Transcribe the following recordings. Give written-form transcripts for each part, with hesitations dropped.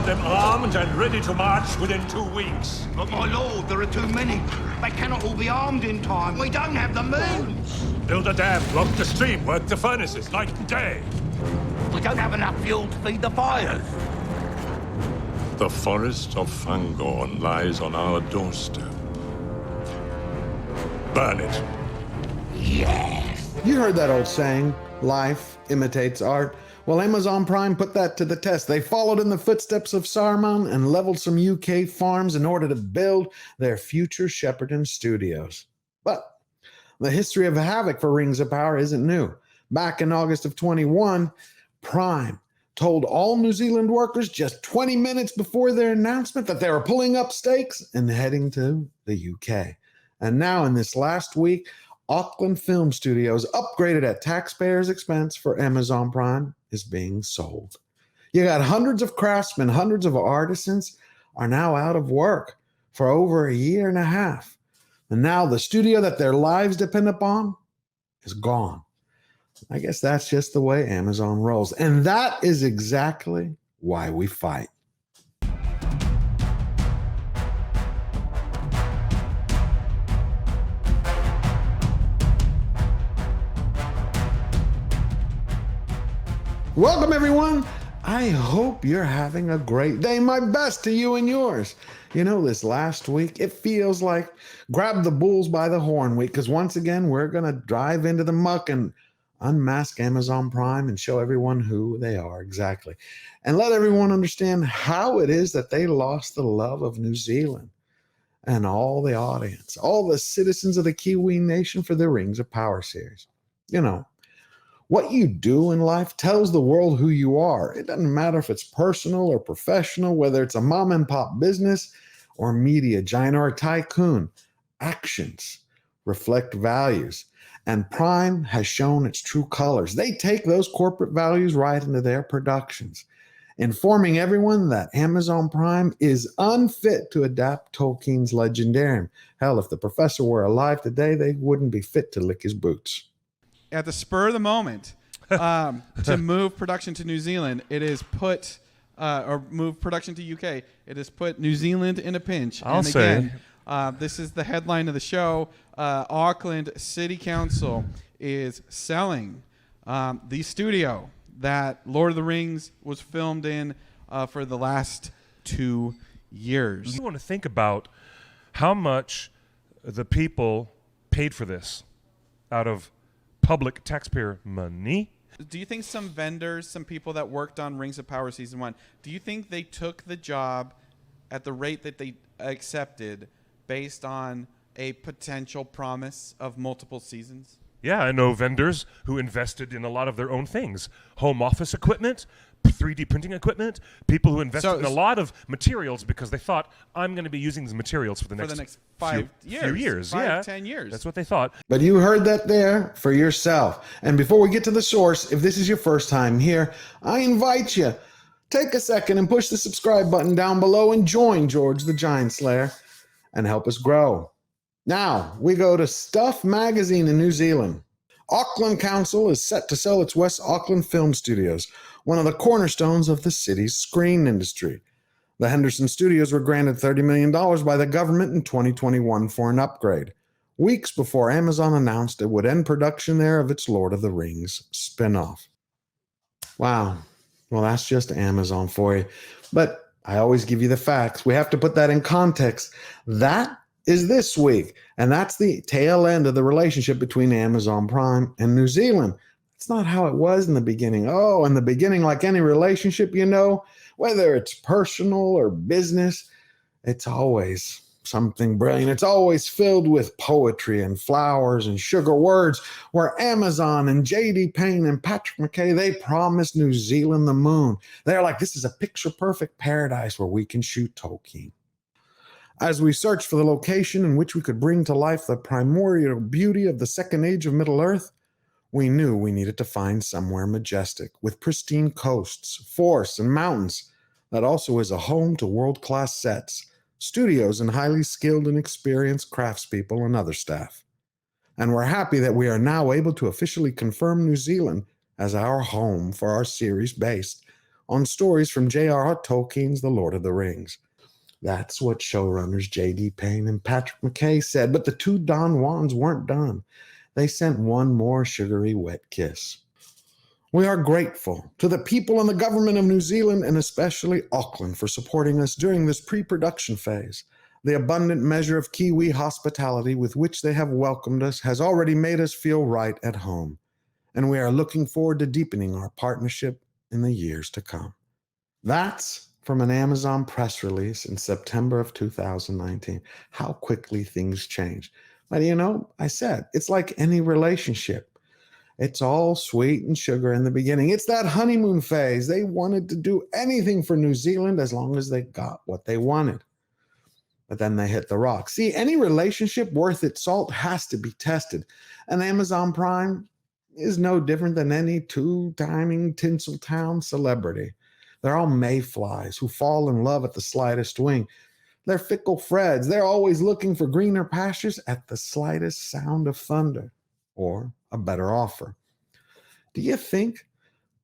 them armed and ready to march within 2 weeks. But my lord, there are too many. They cannot all be armed in time. We don't have the means. Build a dam, block the stream, work the furnaces night and day. We don't have enough fuel to feed the fires. The forest of Fangorn lies on our doorstep. Burn it. Yes. You heard that old saying, life imitates art. Well, Amazon Prime put that to the test. They followed in the footsteps of Saruman and leveled some UK farms in order to build their future Shepperton Studios. But the history of havoc for Rings of Power isn't new. Back in August of 21, Prime told all New Zealand workers just 20 minutes before their announcement that they were pulling up stakes and heading to the UK. And now in this last week, Auckland Film Studios, upgraded at taxpayers' expense for Amazon Prime, is being sold. You got hundreds of craftsmen, hundreds of artisans are now out of work for over a year and a half. And now the studio that their lives depend upon is gone. I guess that's just the way Amazon rolls. And that is exactly why we fight. Welcome, everyone. I hope you're having a great day. My best to you and yours. You know, this last week, it feels like grab the bulls by the horn week, because once again, we're going to drive into the muck and unmask Amazon Prime and show everyone who they are exactly. And let everyone understand how it is that they lost the love of New Zealand and all the audience, all the citizens of the Kiwi nation for the Rings of Power series. You know, what you do in life tells the world who you are. It doesn't matter if it's personal or professional, whether it's a mom and pop business or media giant or a tycoon. Actions reflect values, and Prime has shown its true colors. They take those corporate values right into their productions, informing everyone that Amazon Prime is unfit to adapt Tolkien's Legendarium. Hell, if the professor were alive today, they wouldn't be fit to lick his boots. At the spur of the moment, to move production to New Zealand, it is put, or move production to UK, it has put New Zealand in a pinch. This is the headline of the show. Auckland City Council is selling the studio that Lord of the Rings was filmed in for the last 2 years. You want to think about how much the people paid for this out of public taxpayer money. Do you think some vendors, some people that worked on Rings of Power Season 1, do you think they took the job at the rate that they accepted based on a potential promise of multiple seasons? Yeah, I know vendors who invested in a lot of their own things. Home office equipment, 3D printing equipment, people who invested in a lot of materials because they thought, I'm going to be using these materials for the next 5 few years. 10 years. That's what they thought. But you heard that there for yourself. And before we get to the source, if this is your first time here, I invite you, take a second and push the subscribe button down below and join George the Giant Slayer and help us grow. Now, we go to Stuff Magazine in New Zealand. Auckland Council is set to sell its West Auckland Film Studios, one of the cornerstones of the city's screen industry. The Henderson Studios were granted $30 million by the government in 2021 for an upgrade, weeks before Amazon announced it would end production there of its Lord of the Rings spinoff. Wow. Well, that's just Amazon for you. But I always give you the facts. We have to put that in context. That is this week, and that's the tail end of the relationship between Amazon Prime and New Zealand. It's not how it was in the beginning. Oh, in the beginning, like any relationship, you know, whether it's personal or business, it's always something brilliant. It's always filled with poetry and flowers and sugar words, where Amazon and J.D. Payne and Patrick McKay, they promised New Zealand the moon. They're like, this is a picture-perfect paradise where we can shoot Tolkien. As we searched for the location in which we could bring to life the primordial beauty of the Second Age of Middle-earth, we knew we needed to find somewhere majestic, with pristine coasts, forests, and mountains, that also is a home to world-class sets, studios, and highly skilled and experienced craftspeople and other staff. And we're happy that we are now able to officially confirm New Zealand as our home for our series based on stories from J.R.R. Tolkien's The Lord of the Rings. That's what showrunners J.D. Payne and Patrick McKay said, but the two Don Juans weren't done. They sent one more sugary wet kiss. We are grateful to the people and the government of New Zealand and especially Auckland for supporting us during this pre-production phase. The abundant measure of Kiwi hospitality with which they have welcomed us has already made us feel right at home, and we are looking forward to deepening our partnership in the years to come. That's from an Amazon press release in September of 2019. How quickly things change. But I said, it's like any relationship. It's all sweet and sugar in the beginning. It's that honeymoon phase. They wanted to do anything for New Zealand as long as they got what they wanted. But then they hit the rock. See, any relationship worth its salt has to be tested. And Amazon Prime is no different than any two-timing Tinseltown celebrity. They're all mayflies who fall in love at the slightest wing. They're fickle Freds. They're always looking for greener pastures at the slightest sound of thunder or a better offer. Do you think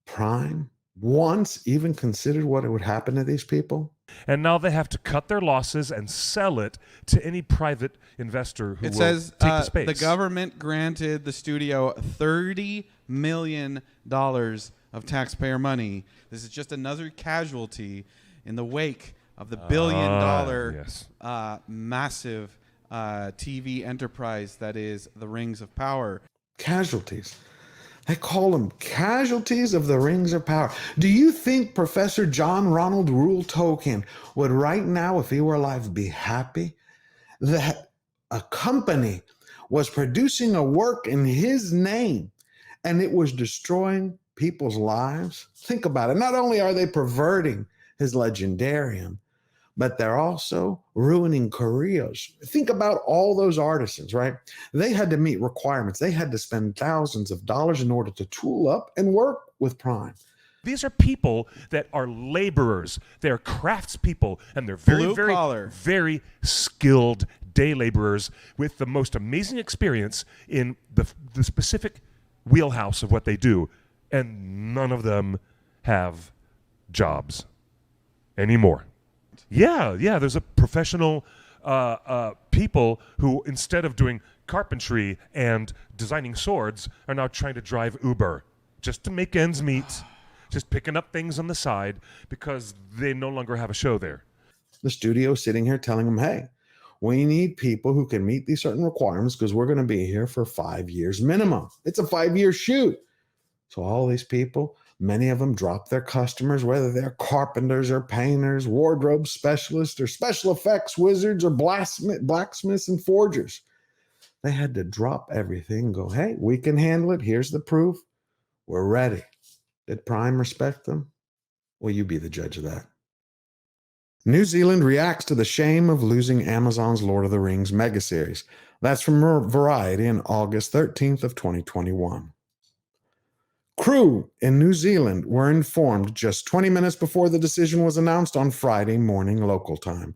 Prime once even considered what would happen to these people? And now they have to cut their losses and sell it to any private investor who will take the space. The government granted the studio $30 million of taxpayer money. This is just another casualty in the wake of the billion-dollar massive TV enterprise that is the Rings of Power. Casualties. They call them casualties of the Rings of Power. Do you think Professor John Ronald Reuel Tolkien would right now, if he were alive, be happy that a company was producing a work in his name and it was destroying people's lives? Think about it. Not only are they perverting his legendarium, but they're also ruining careers. Think about all those artisans, right? They had to meet requirements. They had to spend thousands of dollars in order to tool up and work with Prime. These are people that are laborers. They're craftspeople, and they're very skilled day laborers with the most amazing experience in the specific wheelhouse of what they do. And none of them have jobs anymore. Yeah, there's a professional people who, instead of doing carpentry and designing swords, are now trying to drive Uber just to make ends meet, just picking up things on the side because they no longer have a show there. The studio sitting here telling them, hey, we need people who can meet these certain requirements because we're going to be here for 5 years minimum. It's a 5-year shoot. So all these people, many of them drop their customers, whether they're carpenters or painters, wardrobe specialists or special effects wizards or blacksmiths and forgers. They had to drop everything and go, hey, we can handle it. Here's the proof. We're ready. Did Prime respect them? Will you be the judge of that? New Zealand reacts to the shame of losing Amazon's Lord of the Rings megaseries. That's from Variety on August 13th of 2021. Crew in New Zealand were informed just 20 minutes before the decision was announced on Friday morning local time,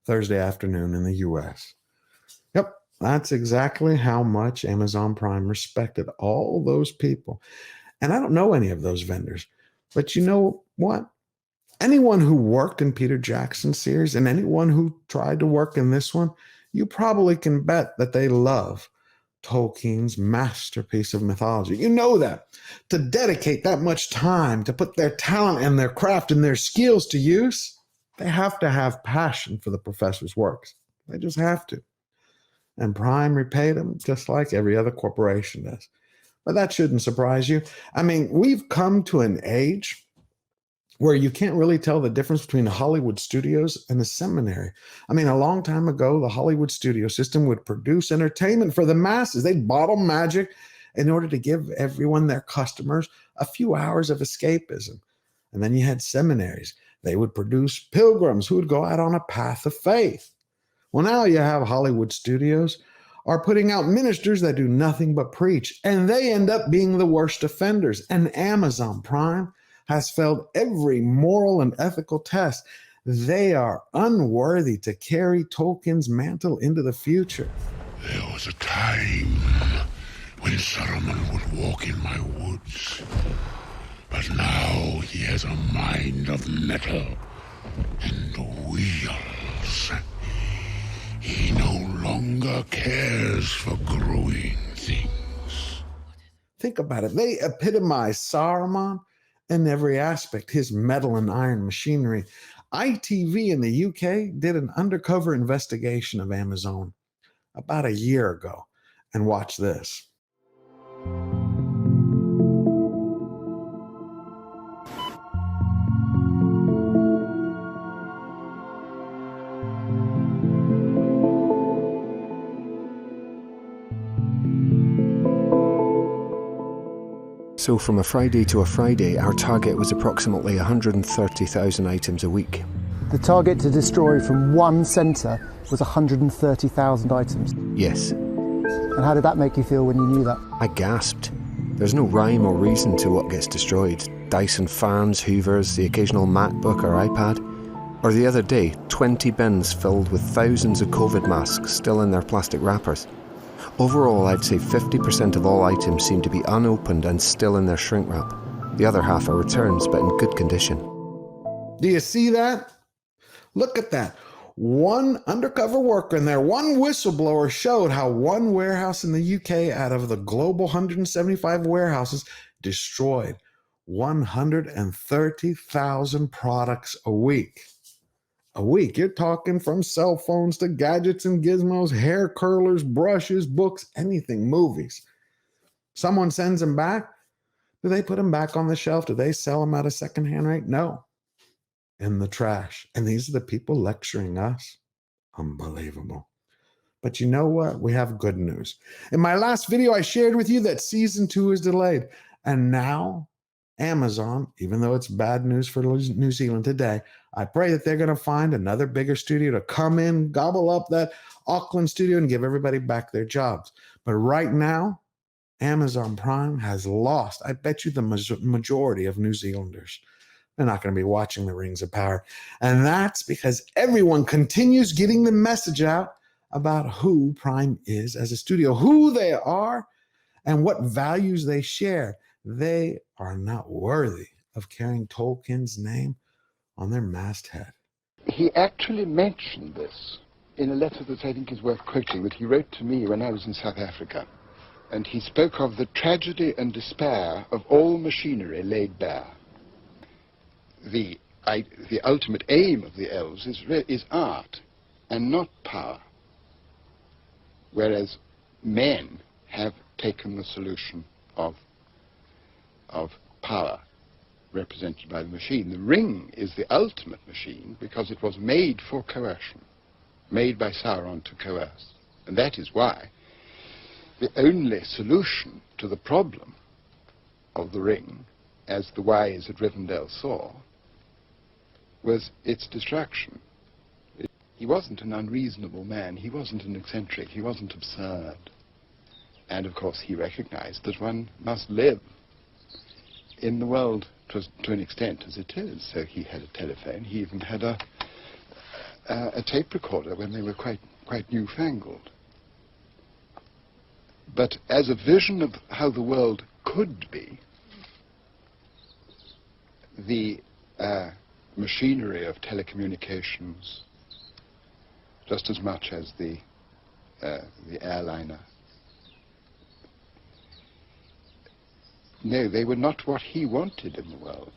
Thursday afternoon in the U.S. Yep, that's exactly how much Amazon Prime respected all those people. And I don't know any of those vendors, but you know what? Anyone who worked in Peter Jackson's series and anyone who tried to work in this one, you probably can bet that they love Tolkien's masterpiece of mythology. You know that. To dedicate that much time, to put their talent and their craft and their skills to use, they have to have passion for the professor's works. They just have to. And Prime repaid them just like every other corporation does. But that shouldn't surprise you. I mean, we've come to an age where you can't really tell the difference between Hollywood studios and a seminary. I mean, a long time ago, the Hollywood studio system would produce entertainment for the masses. They'd bottle magic in order to give everyone, their customers, a few hours of escapism. And then you had seminaries. They would produce pilgrims who would go out on a path of faith. Well, now you have Hollywood studios are putting out ministers that do nothing but preach, and they end up being the worst offenders. And Amazon Prime has failed every moral and ethical test. They are unworthy to carry Tolkien's mantle into the future. There was a time when Saruman would walk in my woods, But now he has a mind of metal and wheels. He no longer cares for growing things. Think about it. They epitomize Saruman in every aspect, his metal and iron machinery. ITV in the UK did an undercover investigation of Amazon about a year ago. And watch this. So from a Friday to a Friday, our target was approximately 130,000 items a week. The target to destroy from one centre was 130,000 items. Yes. And how did that make you feel when you knew that? I gasped. There's no rhyme or reason to what gets destroyed. Dyson fans, Hoovers, the occasional MacBook or iPad. Or the other day, 20 bins filled with thousands of COVID masks still in their plastic wrappers. Overall, I'd say 50% of all items seem to be unopened and still in their shrink wrap. The other half are returns, but in good condition. Do you see that? Look at that. One undercover worker in there, one whistleblower showed how one warehouse in the UK out of the global 175 warehouses destroyed 130,000 products a week. A week. You're talking from cell phones to gadgets and gizmos, hair curlers, brushes, books, anything, movies. Someone sends them back. Do they put them back on the shelf? Do they sell them at a secondhand rate? No. In the trash. And these are the people lecturing us. Unbelievable. But you know what? We have good news. In my last video, I shared with you that season 2 is delayed. And now Amazon, even though it's bad news for New Zealand today, I pray that they're going to find another bigger studio to come in, gobble up that Auckland studio and give everybody back their jobs. But right now, Amazon Prime has lost, I bet you, the majority of New Zealanders. They're not going to be watching the Rings of Power. And that's because everyone continues getting the message out about who Prime is as a studio, who they are, and what values they share. They are not worthy of carrying Tolkien's name on their masthead. He actually mentioned this in a letter that I think is worth quoting, that he wrote to me when I was in South Africa. And he spoke of the tragedy and despair of all machinery laid bare. The ultimate aim of the elves is art and not power, whereas men have taken the solution of power represented by the machine. The ring is the ultimate machine because it was made for coercion, made by Sauron to coerce. And that is why the only solution to the problem of the ring, as the wise at Rivendell saw, was its destruction. He wasn't an unreasonable man, he wasn't an eccentric, he wasn't absurd. And of course he recognized that one must live in the world to an extent as it is. So he had a telephone, he even had a tape recorder when they were quite newfangled. But as a vision of how the world could be, the machinery of telecommunications, just as much as the airliner, no, they were not what he wanted in the world.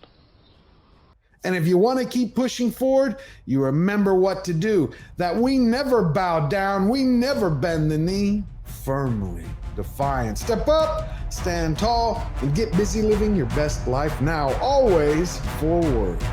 And if you want to keep pushing forward, you remember what to do. That we never bow down, we never bend the knee. Firmly defiant. Step up, stand tall, and get busy living your best life now. Always forward.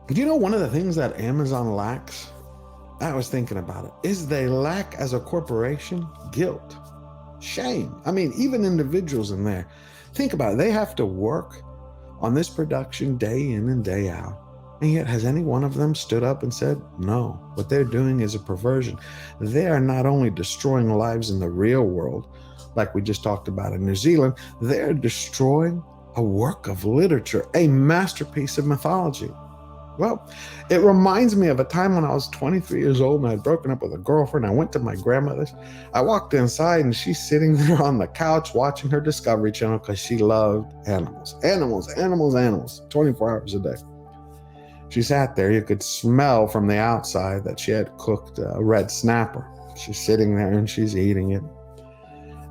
Do you know one of the things that Amazon lacks? I was thinking about it, is they lack as a corporation guilt, shame. I mean, even individuals in there, Think about it. They have to work on this production day in and day out. And yet, has any one of them stood up and said, no, what they're doing is a perversion? They are not only destroying lives in the real world, like we just talked about in New Zealand, they're destroying a work of literature, a masterpiece of mythology. Well, it reminds me of a time when I was 23 years old and I had broken up with a girlfriend. I went to my grandmother's. I walked inside and she's sitting there on the couch watching her Discovery Channel because she loved animals, 24 hours a day. She sat there. You could smell from the outside that she had cooked a red snapper. She's sitting there and she's eating it.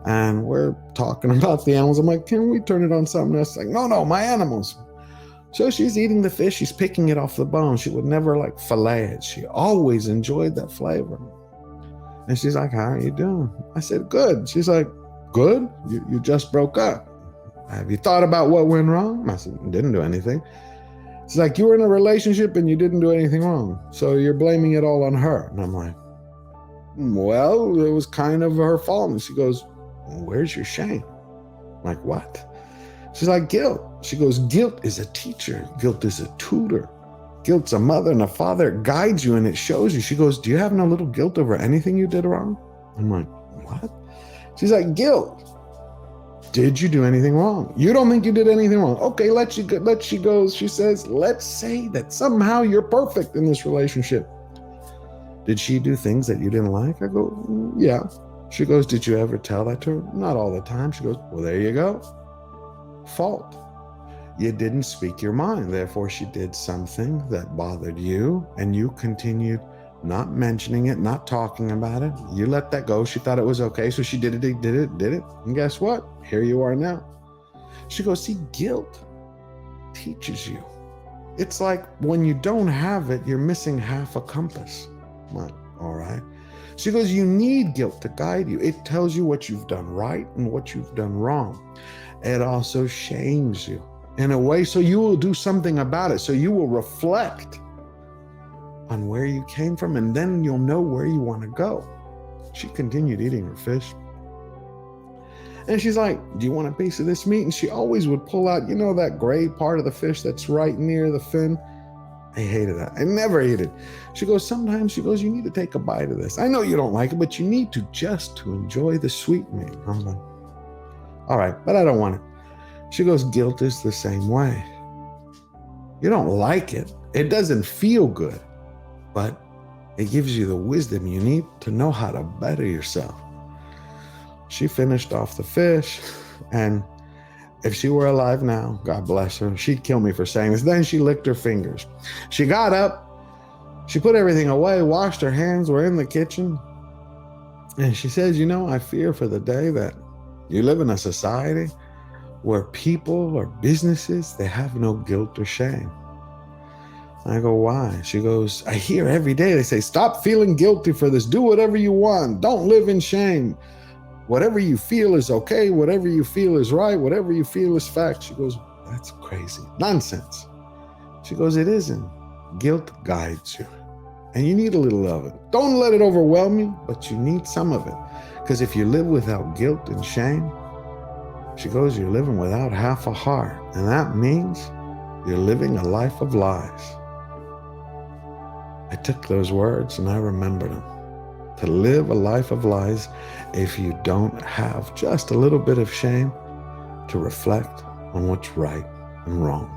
And we're talking about the animals. I'm like, can we turn it on something else? Like, no, my animals. So she's eating the fish. She's picking it off the bone. She would never like fillet it. She always enjoyed that flavor. And she's like, how are you doing? I said, good. She's like, good? You just broke up. Have you thought about what went wrong? I said, didn't do anything. It's like, you were in a relationship and you didn't do anything wrong. So you're blaming it all on her. And I'm like, well, it was kind of her fault. And she goes, where's your shame? I'm like, what? She's like, guilt. She goes, guilt is a teacher. Guilt is a tutor. Guilt's a mother and a father. It guides you and it shows you. She goes, do you have no little guilt over anything you did wrong? I'm like, what? She's like, guilt. Did you do anything wrong? You don't think you did anything wrong. Okay, she goes, she says, let's say that somehow you're perfect in this relationship. Did she do things that you didn't like? I go, yeah. She goes, did you ever tell that to her? Not all the time. She goes, well, there you go. Fault. You didn't speak your mind. Therefore, she did something that bothered you and you continued not mentioning it, not talking about it. You let that go. She thought it was okay. So she did it. And guess what? Here you are now. She goes, see, guilt teaches you. It's like when you don't have it, you're missing half a compass. I'm like, all right. She goes, you need guilt to guide you. It tells you what you've done right and what you've done wrong. It also shames you in a way, so you will do something about it. So you will reflect on where you came from, and then you'll know where you want to go. She continued eating her fish. And she's like, do you want a piece of this meat? And she always would pull out, that gray part of the fish that's right near the fin. I hated that. I never ate it. She goes, you need to take a bite of this. I know you don't like it, but you need to just to enjoy the sweet meat. I'm like, all right, but I don't want it. She goes, guilt is the same way. You don't like it. It doesn't feel good, but it gives you the wisdom you need to know how to better yourself. She finished off the fish, and if she were alive now, God bless her, she'd kill me for saying this. Then she licked her fingers. She got up, she put everything away, washed her hands, we're in the kitchen. And she says, I fear for the day that you live in a society where people or businesses, they have no guilt or shame. I go, why? She goes, I hear every day they say, stop feeling guilty for this. Do whatever you want. Don't live in shame. Whatever you feel is okay. Whatever you feel is right. Whatever you feel is fact. She goes, that's crazy. Nonsense. She goes, it isn't. Guilt guides you. And you need a little of it. Don't let it overwhelm you, but you need some of it. Because if you live without guilt and shame, she goes, you're living without half a heart. And that means you're living a life of lies. I took those words and I remembered them. To live a life of lies if you don't have just a little bit of shame to reflect on what's right and wrong.